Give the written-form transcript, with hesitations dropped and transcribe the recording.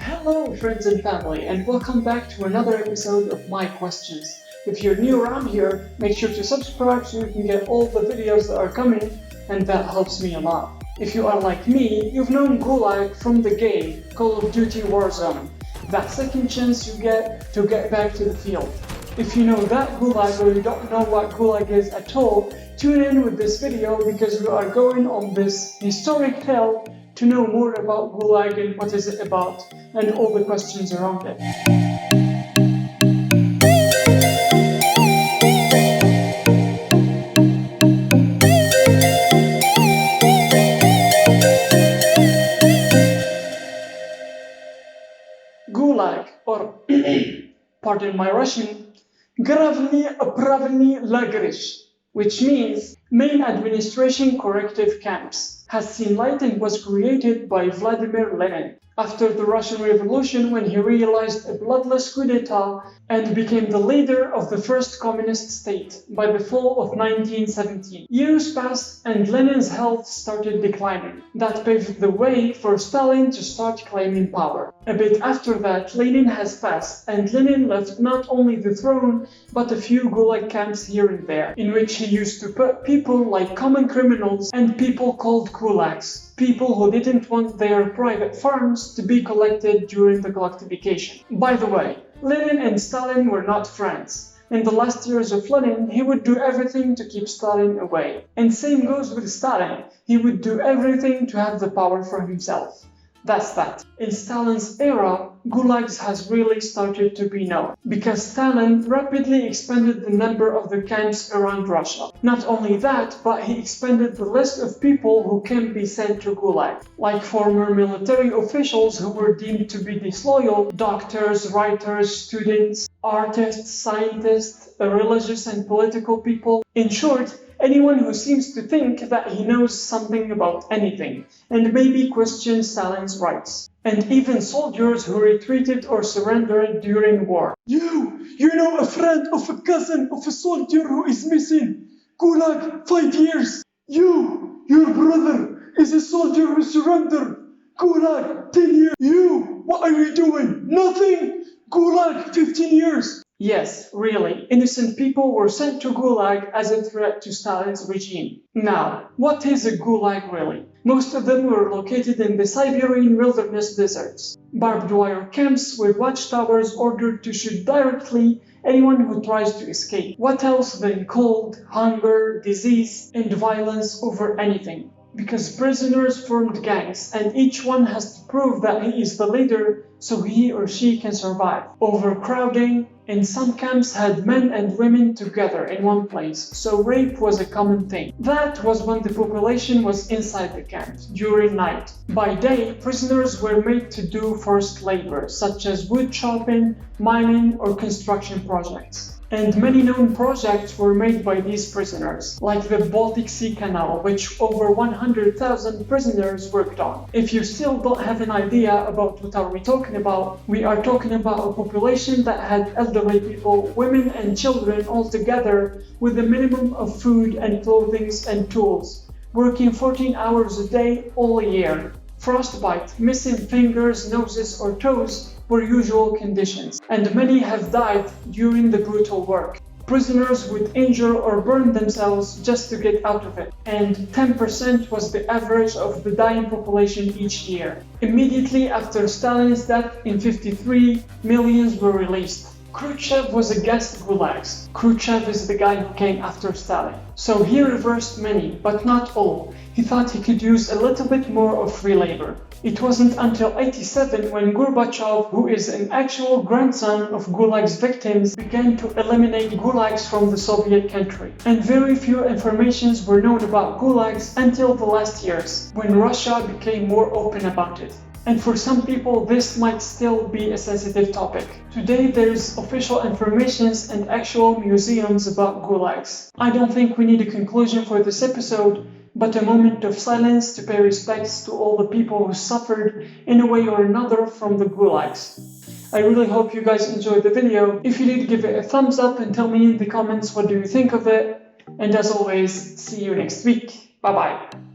Hello friends and family, and welcome back to another episode of My Questions. If you're new around here, make sure to subscribe so you can get all the videos that are coming, and that helps me a lot. If you are like me, you've known GULAG from the game Call of Duty Warzone, that second chance you get to get back to the field. If you know that GULAG or you don't know what GULAG is at all, tune in with this video because we are going on this historic tale to know more about GULAG and what is it about and all the questions around it. GULAG, or pardon my Russian, Gravny Pravny Lagrish, which means Main Administration Corrective Camps, has seen light and was created by Vladimir Lenin after the Russian Revolution when he realized a bloodless coup d'etat and became the leader of the first communist state by the fall of 1917. Years passed and Lenin's health started declining. That paved the way for Stalin to start claiming power. A bit after that, Lenin has passed and Lenin left not only the throne but a few Gulag camps here and there, in which he used to put people like common criminals and people called kulaks, people who didn't want their private farms to be collected during the collectivization. By the way, Lenin and Stalin were not friends. In the last years of Lenin, he would do everything to keep Stalin away. And same goes with Stalin. He would do everything to have the power for himself. That's that. In Stalin's era, gulags has really started to be known, because Stalin rapidly expanded the number of the camps around Russia. Not only that, but he expanded the list of people who can be sent to gulag, like former military officials who were deemed to be disloyal, doctors, writers, students, artists, scientists, religious and political people. In short, anyone who seems to think that he knows something about anything, and maybe questions Stalin's rights. And even soldiers who retreated or surrendered during war. You know a friend of a cousin of a soldier who is missing. Gulag, 5 years. Your brother is a soldier who surrendered. Gulag, 10 years. What are you doing? Nothing. Gulag, 15 years. Yes, really, innocent people were sent to Gulag as a threat to Stalin's regime. Now, what is a Gulag really? Most of them were located in the Siberian wilderness deserts. Barbed wire camps with watchtowers ordered to shoot directly anyone who tries to escape. What else than cold, hunger, disease, and violence over anything? Because prisoners formed gangs, and each one has to prove that he is the leader so he or she can survive. Overcrowding, and some camps had men and women together in one place, so rape was a common thing. That was when the population was inside the camps, during night. By day, prisoners were made to do forced labor, such as wood chopping, mining, or construction projects. And many known projects were made by these prisoners, like the Baltic Sea Canal, which over 100,000 prisoners worked on. If you still don't have an idea about what are we talking about, we are talking about a population that had elderly people, women and children all together with a minimum of food and clothing and tools, working 14 hours a day all year. Frostbite, missing fingers, noses or toes were usual conditions, and many have died during the brutal work. Prisoners would injure or burn themselves just to get out of it, and 10% was the average of the dying population each year. Immediately after Stalin's death in '53, millions were released. Khrushchev was against gulags. Khrushchev is the guy who came after Stalin. So he reversed many, but not all. He thought he could use a little bit more of free labor. It wasn't until '87 when Gorbachev, who is an actual grandson of Gulag's victims, began to eliminate gulags from the Soviet country. And very few informations were known about gulags until the last years, when Russia became more open about it. And for some people, this might still be a sensitive topic. Today, there's official information and actual museums about gulags. I don't think we need a conclusion for this episode, but a moment of silence to pay respects to all the people who suffered in a way or another from the gulags. I really hope you guys enjoyed the video. If you did, give it a thumbs up and tell me in the comments what do you think of it. And as always, see you next week. Bye bye.